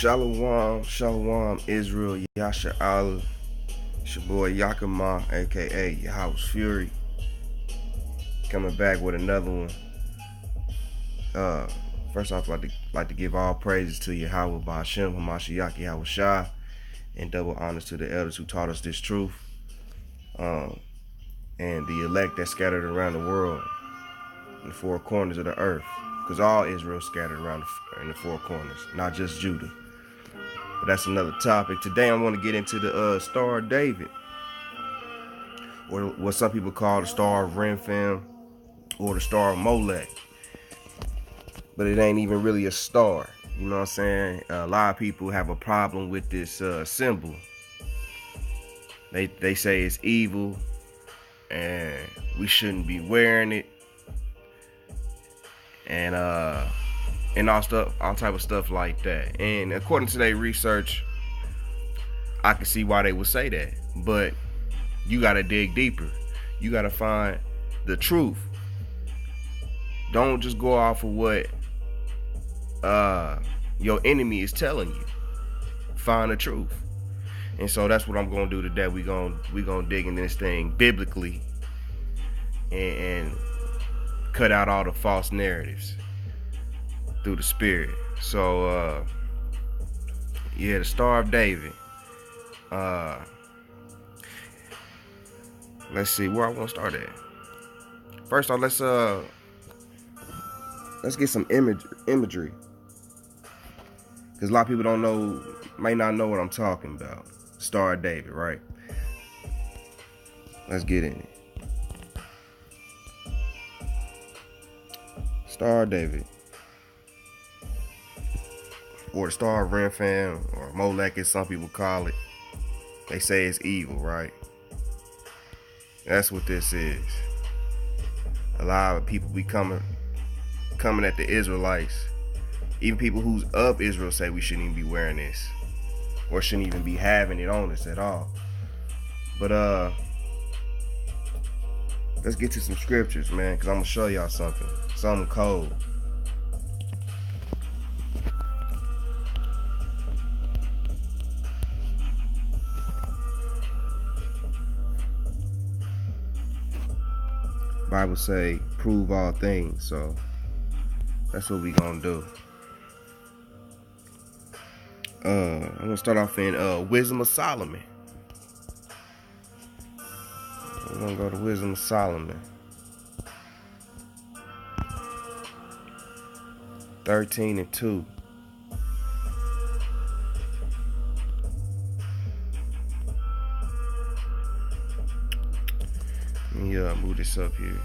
Shalom, Shalom, Israel, Yasha Allah. It's your boy Yakima, aka your House Fury, coming back with another one. First off, I'd like to give all praises to Yahweh Ba'Shem, Hamashiach Yahweh Shai, and double honors to the elders who taught us this truth, and the elect that scattered around the world in the four corners of the earth, because all Israel scattered around in the four corners, not just Judah. But that's another topic. Today I want to get into the Star of David, or what some people call the Star of Remphan, or the Star of Molech. But it ain't even really a star. You know what I'm saying? A lot of people have a problem with this symbol. They say it's evil and we shouldn't be wearing it, and all type of stuff like that. And according to their research, I can see why they would say that. But you gotta dig deeper. You gotta find the truth. Don't just go off of what your enemy is telling you. Find the truth. And so that's what I'm gonna do today. We gonna dig in this thing biblically and cut out all the false narratives through the spirit. So yeah, the Star of David. Let's see where I want to start at. First off, let's get some imagery, because a lot of people might not know what I'm talking about. Star of David, right? Let's get in it. Star of David, or the Star of Remphan, or Molech, as some people call it. They say it's evil, right? That's what this is. A lot of people be coming at the Israelites. Even people who's of Israel say we shouldn't even be wearing this, or shouldn't even be having it on us at all. But let's get to some scriptures, man, because I'm gonna show y'all something cold. Bible say prove all things, so that's what we gonna do. I'm gonna start off in Wisdom of Solomon. We're gonna go to Wisdom of Solomon 13:2. Let me move this up here.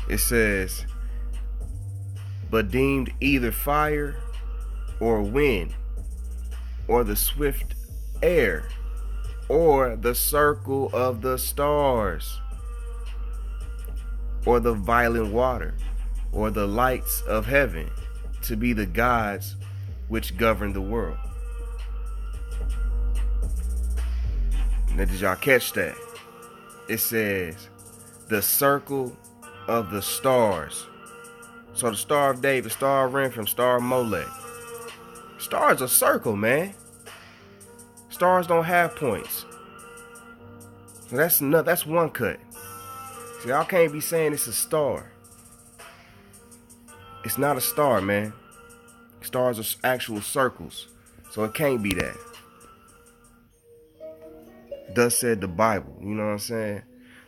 It says, but deemed either fire or wind, or the swift air, or the circle of the stars, or the violent water, or the lights of heaven, to be the gods which govern the world. Now, did y'all catch that? It says the circle of the stars. So the Star of David, Star of Remphan, Star of Molech. Stars are circle, man. Stars don't have points. So that's one cut. So y'all can't be saying it's a star. It's not a star, man. Stars are actual circles. So it can't be that. Thus said the Bible. You know what I'm saying?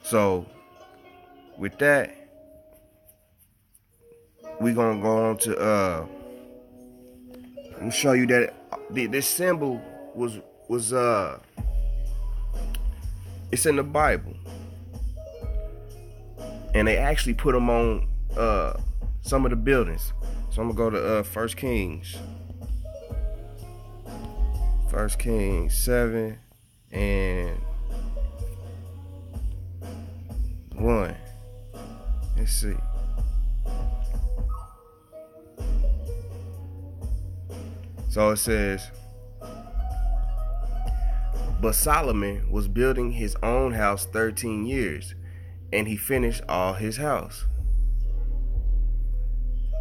So with that, we gonna go on to let me show you that this symbol was it's in the Bible, and they actually put them on some of the buildings. So I'm gonna go to 1 Kings 7 and 1. Let's see. So it says, but Solomon was building his own house 13 years, and he finished all his house.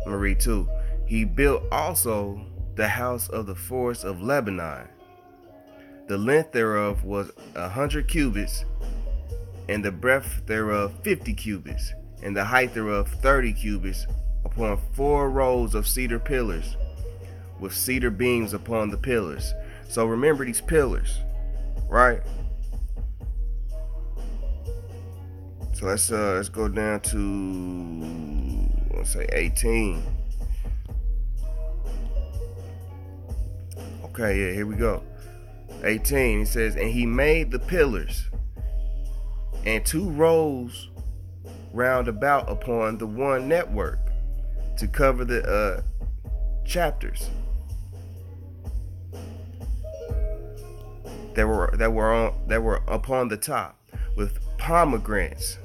I'm gonna read 2. He built also the house of the forest of Lebanon. The length thereof was 100 cubits, and the breadth thereof 50 cubits, and the height thereof 30 cubits, upon 4 rows of cedar pillars, with cedar beams upon the pillars. So remember these pillars, right? So let's go down to, let's say 18. Okay, yeah, here we go. 18, it says, and he made the pillars and 2 rows round about upon the one network to cover the chapters that were upon the top with pomegranates.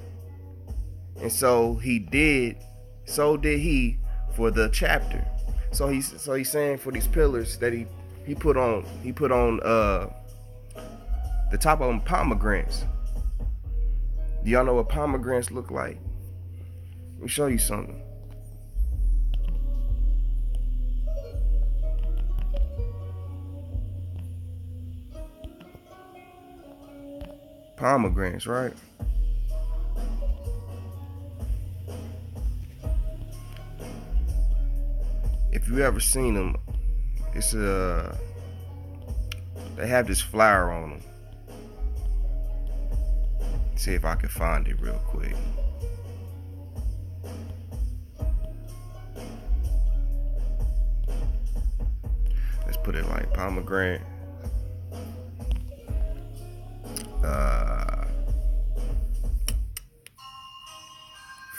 And so did he for the chapter. So he's saying for these pillars that he put on the top of them pomegranates. Do y'all know what pomegranates look like? Let me show you something. Pomegranates, right? If you ever seen them, it's they have this flower on them. See if I can find it real quick. Let's put it like pomegranate.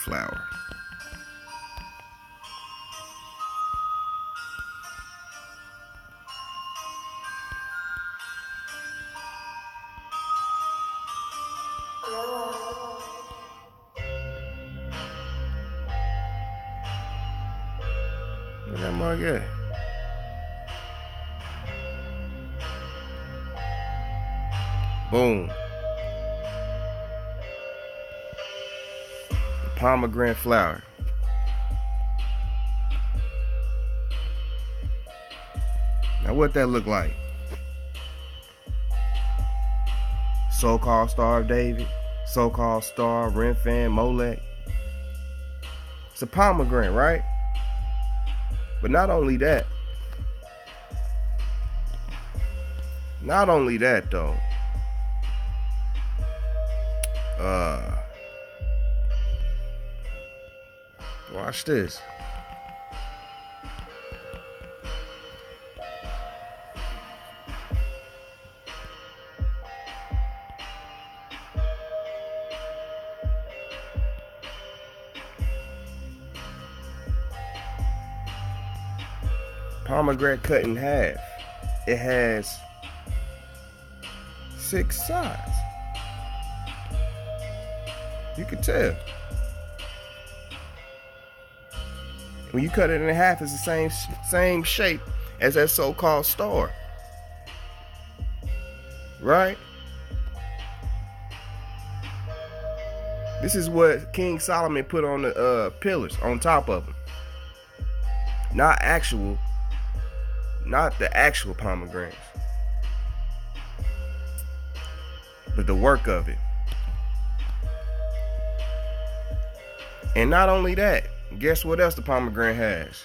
Flower. Where's that mug at? Boom. The pomegranate flower. Now what that look like? So-called Star of David, so-called Star, Remphan, Molech. It's a pomegranate, right? But not only that though. Watch this. Pomegranate cut in half. It has 6 sides. You can tell. When you cut it in half, it's the same shape as that so-called star. Right? This is what King Solomon put on the pillars on top of them. Not the actual pomegranates, but the work of it. And not only that, guess what else the pomegranate has?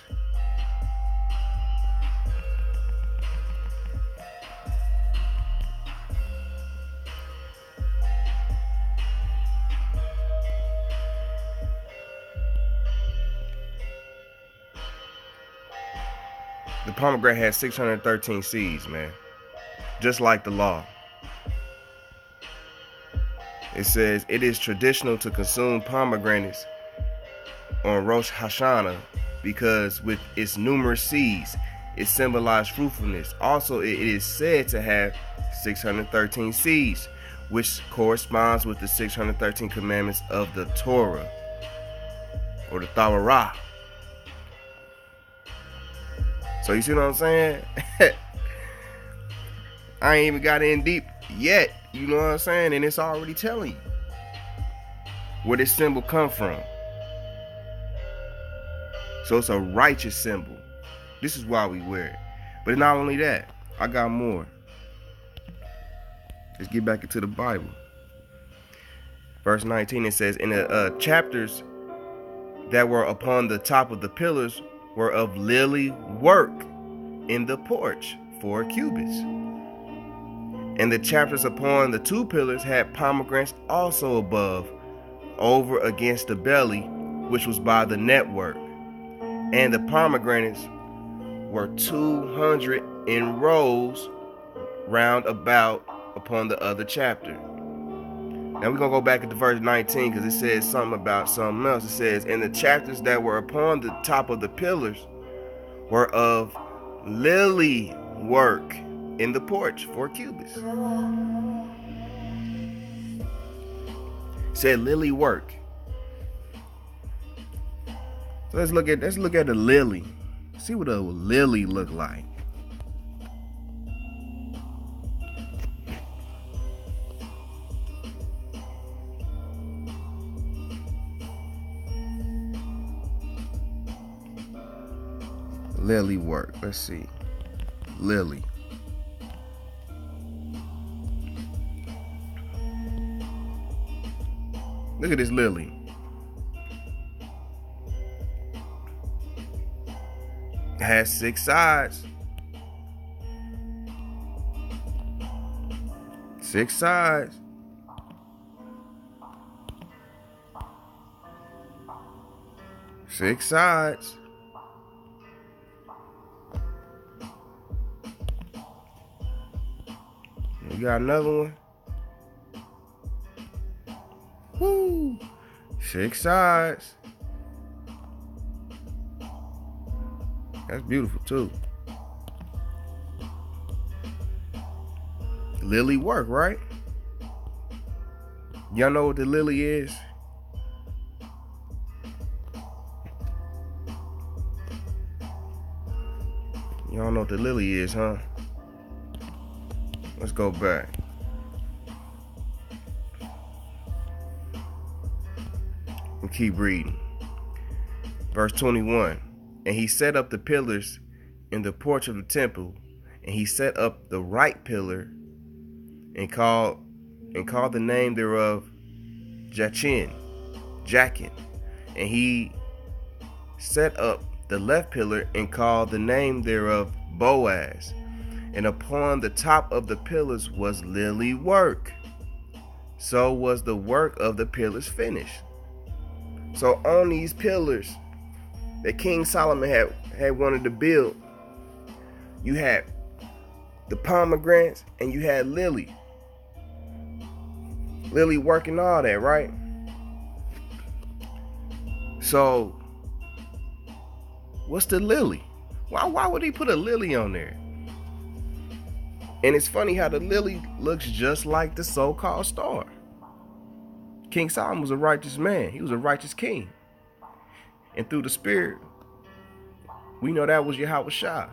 The pomegranate has 613 seeds, man. Just like the law. It says it is traditional to consume pomegranates on Rosh Hashanah because with its numerous seeds, it symbolizes fruitfulness. Also, it is said to have 613 seeds, which corresponds with the 613 commandments of the Torah or the Torah. So you see what I'm saying? I ain't even got in deep yet, you know what I'm saying? And it's already telling you where this symbol come from. So it's a righteous symbol. This is why we wear it. But not only that, I got more. Let's get back into the Bible. Verse 19, it says, in the chapters that were upon the top of the pillars were of lily work in the porch 4 cubits. And the chapters upon the 2 pillars had pomegranates also above, over against the belly, which was by the network. And the pomegranates were 200 in rows round about upon the other chapter. Now we're going to go back into verse 19 because it says something about something else. It says, and the chapters that were upon the top of the pillars were of lily work in the porch 4 cubits. It said lily work. So let's look at the lily. See what a lily look like. Lily work. Let's see. Lily. Look at this lily. It has 6 sides. 6 sides. Six sides. You got another one. Woo! 6 sides. That's beautiful too. Lily work, right? Y'all know what the lily is? Y'all know what the lily is, huh? Let's go back. And keep reading. Verse 21. And he set up the pillars in the porch of the temple, and he set up the right pillar and called the name thereof Jachin. And he set up the left pillar and called the name thereof Boaz. And upon the top of the pillars was lily work. So was the work of the pillars finished. So on these pillars that King Solomon had wanted to build, you had the pomegranates and you had lily. Lily working all that, right? So what's the lily? Why would he put a lily on there? And it's funny how the lily looks just like the so-called star. King Solomon was a righteous man. He was a righteous king. And through the Spirit, we know that was Yahweh Shah.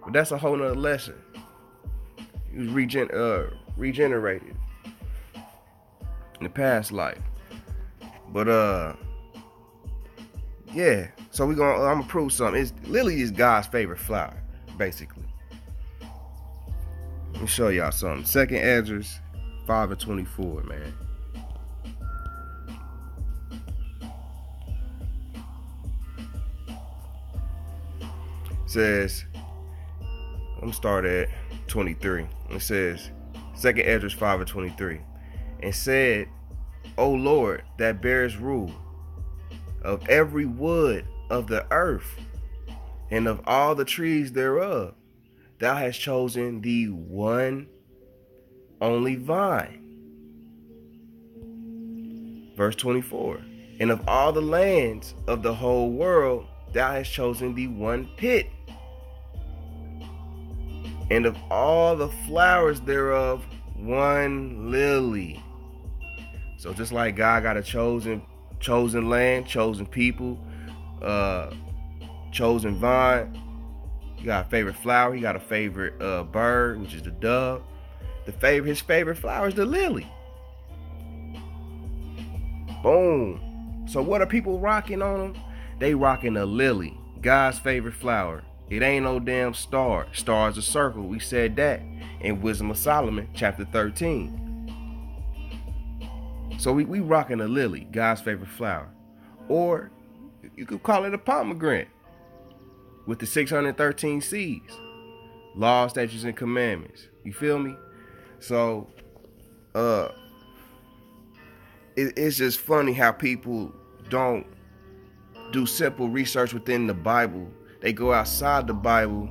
But that's a whole nother lesson. He was regenerated in the past life. But yeah. So I'm gonna prove something. Lily is God's favorite flower, basically. Let me show y'all something. 2nd Ezra 5:24, man. Says, I'm gonna start at 23. It says, 2nd Ezra 5:23, and said, O Lord, that bears rule of every wood of the earth and of all the trees thereof, thou hast chosen the one only vine. Verse 24, and of all the lands of the whole world, thou hast chosen the one pit. And of all the flowers thereof, one lily. So just like God got a chosen land, chosen people, chosen vine, he got a favorite flower, he got a favorite bird, which is the dove. His favorite flower is the lily. Boom. So what are people rocking on them? They rocking a lily, God's favorite flower, It ain't no damn star. Star's a circle. We said that in Wisdom of Solomon, chapter 13. So we rocking a lily, God's favorite flower. Or you could call it a pomegranate with the 613 seeds. Laws, statutes, and commandments. You feel me? So it's just funny how people don't do simple research within the Bible. They go outside the Bible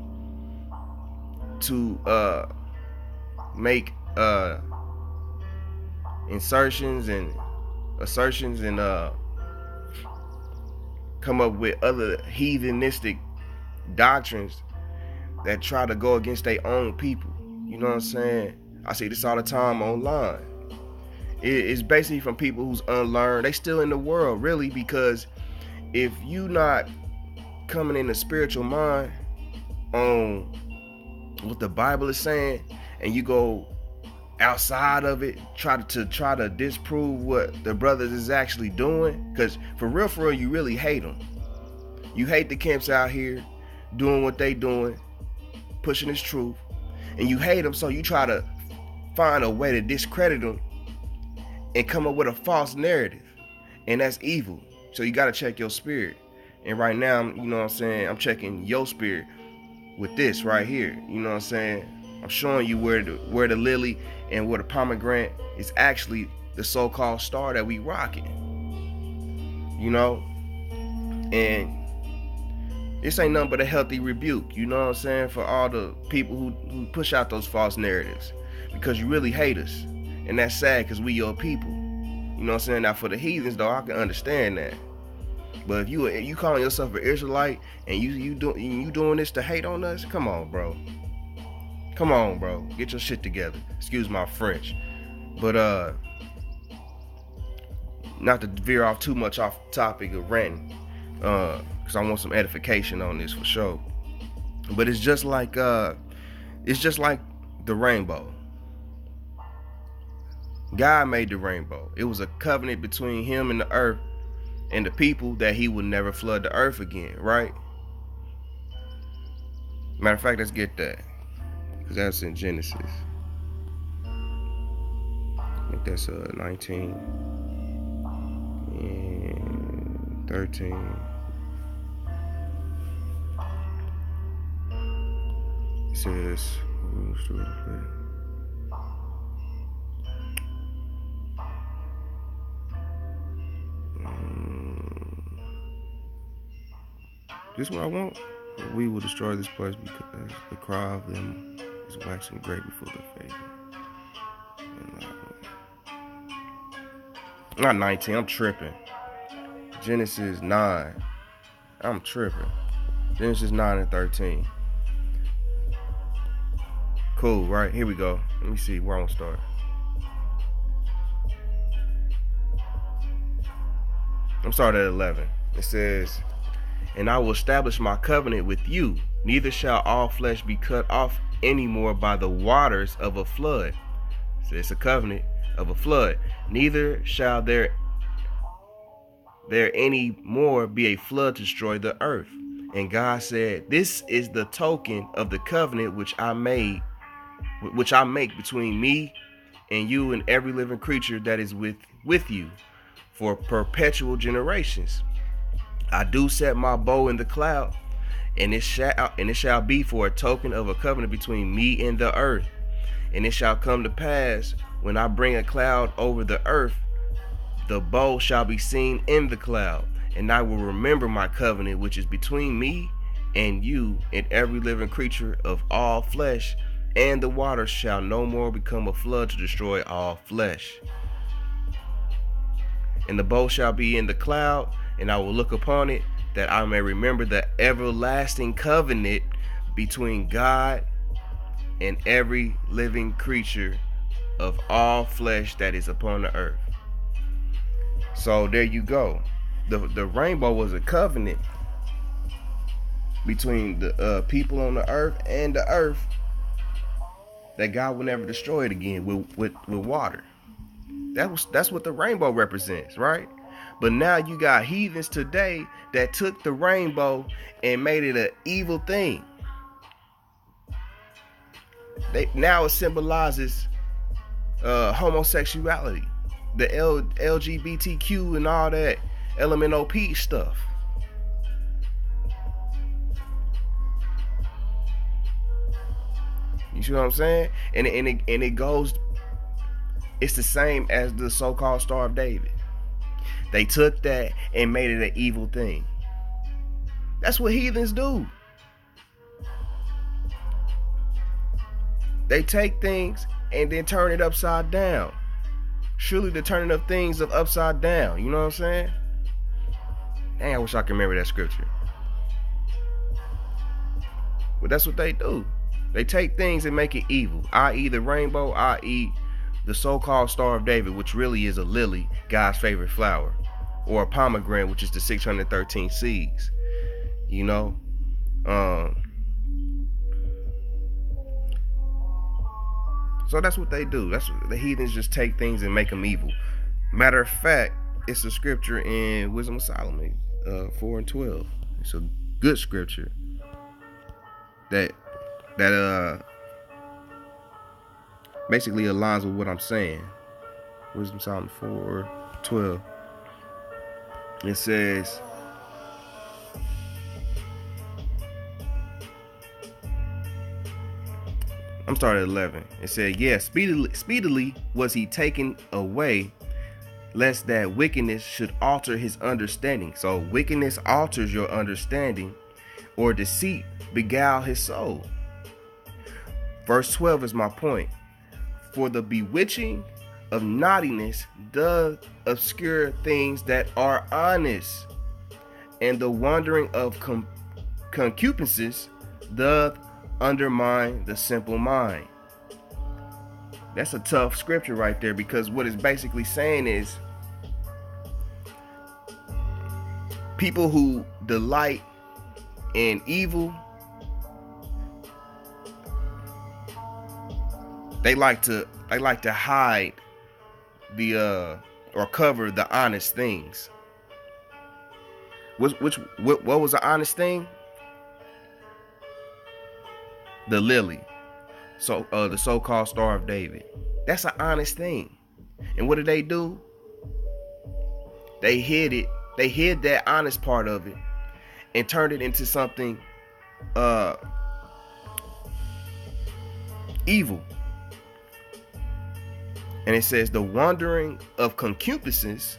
to make insertions and assertions and come up with other heathenistic doctrines that try to go against their own people. You know what I'm saying? I see this all the time online. It's basically from people who's unlearned. They still in the world, really, because if you not coming in the spiritual mind on what the Bible is saying, and you go outside of it, try to disprove what the brothers is actually doing, because for real, you really hate them. You hate the camps out here doing what they doing, pushing this truth, and you hate them, so you try to find a way to discredit them and come up with a false narrative, and that's evil. So you got to check your spirit. And right now, you know what I'm saying, I'm checking your spirit with this right here. You know what I'm saying? I'm showing you where the lily and where the pomegranate is actually the so-called star that we rocking. You know? And this ain't nothing but a healthy rebuke, you know what I'm saying, for all the people who push out those false narratives, because you really hate us. And that's sad, because we your people. You know what I'm saying? Now for the heathens though, I can understand that. But if you calling yourself an Israelite and you doing this to hate on us, come on, bro. Come on, bro. Get your shit together. Excuse my French. But not to veer off too much off the topic of ranting, because I want some edification on this for sure. But it's just like the rainbow. God made the rainbow. It was a covenant between him and the earth and the people that he would never flood the earth again, right? Matter of fact, let's get that, because that's in Genesis. I think that's 19 and 13. It says, this is what I want. We will destroy this place because the cry of them is waxing great before the face. Not 19, I'm tripping. Genesis 9. I'm tripping. Genesis 9 and 13. Cool, right? Here we go. Let me see where I'm gonna start. I'm starting at 11. It says, and I will establish my covenant with you. Neither shall all flesh be cut off anymore by the waters of a flood. So it's a covenant of a flood. Neither shall there any more be a flood to destroy the earth. And God said, this is the token of the covenant which I make between me and you and every living creature that is with you for perpetual generations. I do set my bow in the cloud, and it shall be for a token of a covenant between me and the earth. And it shall come to pass, when I bring a cloud over the earth, the bow shall be seen in the cloud, and I will remember my covenant which is between me and you and every living creature of all flesh, and the waters shall no more become a flood to destroy all flesh. And the bow shall be in the cloud, and I will look upon it, that I may remember the everlasting covenant between God and every living creature of all flesh that is upon the earth. So there you go. The rainbow was a covenant between the people on the earth and the earth, that God will never destroy it again with water. That's what the rainbow represents, right? But now you got heathens today that took the rainbow and made it an evil thing. Now it symbolizes homosexuality, the LGBTQ and all that LMNOP stuff. You see what I'm saying? And it goes. It's the same as the so-called Star of David. They took that and made it an evil thing. That's what heathens do. They take things and then turn it upside down. Surely the turning of things of upside down. You know what I'm saying? Dang, I wish I could remember that scripture. But that's what they do. They take things and make it evil, i.e. the rainbow, i.e. the so-called Star of David, which really is a lily, God's favorite flower, or a pomegranate, which is the 613 seeds. You know, so that's what they do. That's what the heathens just take things and make them evil. Matter of fact, it's a scripture in Wisdom of Solomon 4:12. It's a good scripture that basically aligns with what I'm saying. Wisdom Solomon 4:12. It says, I'm starting at 11. It said, yeah, speedily was he taken away, lest that wickedness should alter his understanding. So wickedness alters your understanding, or deceit beguile his soul. Verse 12 is my point. For the bewitching of naughtiness doth obscure things that are honest, and the wandering of concupiscences doth undermine the simple mind. That's a tough scripture right there, because what it's basically saying is people who delight in evil, they like to hide the or cover the honest things. What was the honest thing? The lily. So the so-called Star of David. That's an honest thing. And what did they do? They hid it. They hid that honest part of it and turned it into something evil. And it says the wandering of concupiscence.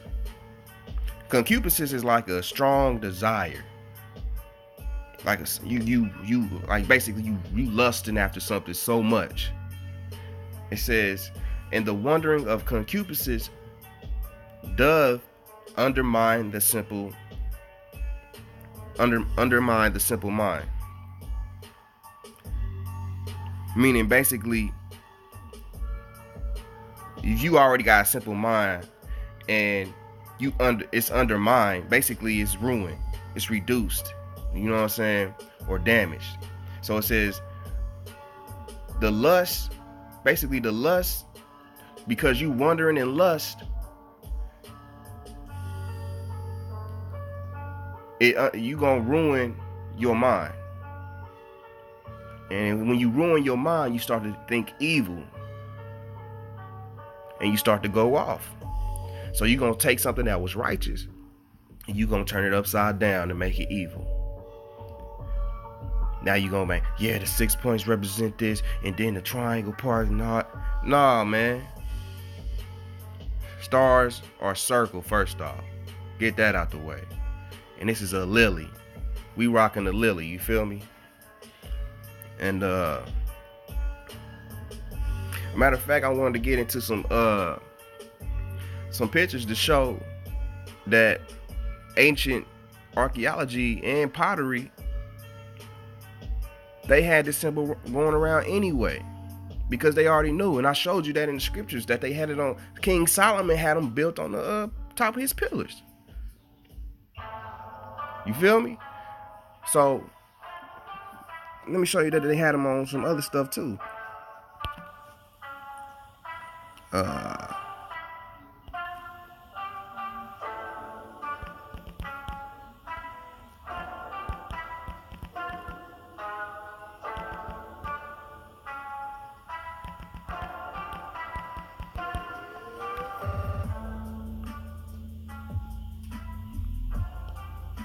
Concupiscence is like a strong desire. Like you like basically you lusting after something so much. It says, and the wandering of concupiscence doth undermine the simple mind. Meaning basically, if you already got a simple mind and it's undermined, basically it's ruined, it's reduced, you know what I'm saying, or damaged. So it says the lust, because you wandering in lust, you gonna ruin your mind. And when you ruin your mind, you start to think evil. And you start to go off. So you're going to take something that was righteous and you're going to turn it upside down and make it evil. Now you're going to make, yeah, the 6 points represent this, and then the triangle part not. Nah, man. Stars are circle, first off. Get that out the way. And this is a lily. We rocking a lily, you feel me? And matter of fact, I wanted to get into some pictures to show that ancient archaeology and pottery, they had this symbol going around anyway, because they already knew. And I showed you that in the scriptures that they had it on. King Solomon had them built on the top of his pillars. You feel me? So let me show you that they had them on some other stuff too.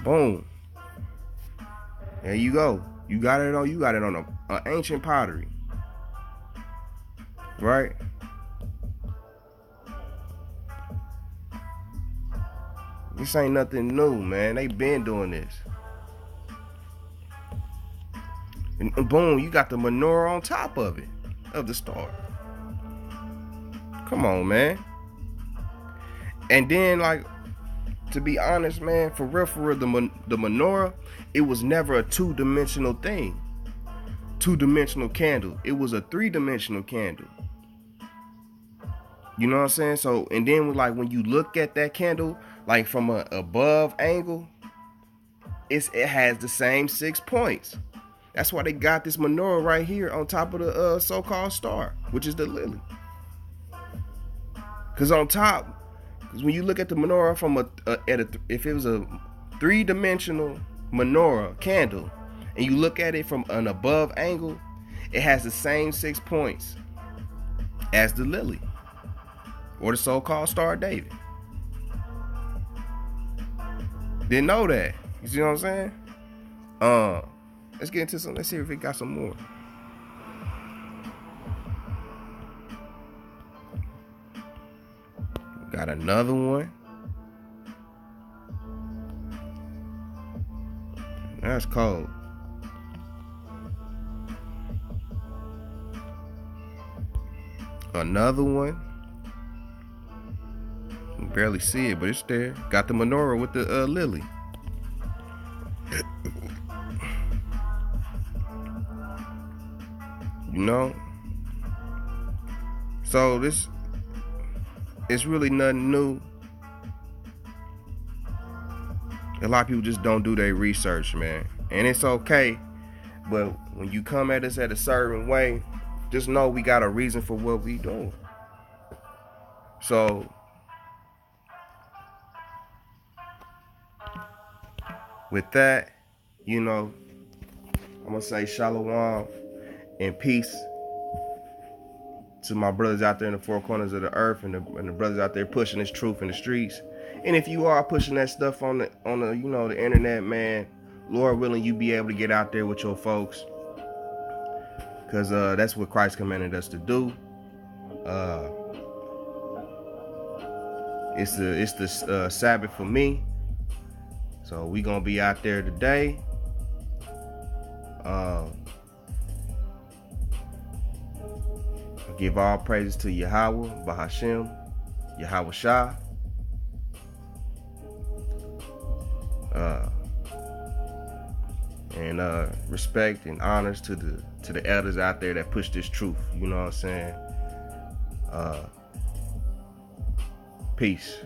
Boom. There you go. You got it on a ancient pottery. Right? This ain't nothing new, man. They been doing this. And boom, you got the menorah on top of it, of the star. Come on, man. And then, like, to be honest, man, for real, the menorah, it was never a two-dimensional thing. Two-dimensional candle. It was a three-dimensional candle. You know what I'm saying? So, and then, like, when you look at that candle, like, from a above angle, it has the same 6 points. That's why they got this menorah right here on top of the so-called star, which is the lily. Because on top, because when you look at the menorah from if it was a three-dimensional menorah candle, and you look at it from an above angle, it has the same 6 points as the lily, or the so-called Star of David. Didn't know that. You see what I'm saying? Let's get into some. Let's see if it got some more. Got another one. That's cold. Another one. You can barely see it, but it's there. Got the menorah with the lily. You know? So this, it's really nothing new. A lot of people just don't do their research, man. And it's okay. But when you come at us at a certain way, just know we got a reason for what we doing. So with that, you know, I'm gonna say shalom and peace to my brothers out there in the four corners of the earth, and the brothers out there pushing this truth in the streets. And if you are pushing that stuff on the you know, the internet, man, Lord willing, you be able to get out there with your folks, because that's what Christ commanded us to do. It's the Sabbath for me, so we gonna be out there today. Give all praises to Yahweh, Bahashem, Yahweh Shah. And respect and honors to the elders out there that push this truth. You know what I'm saying? Peace.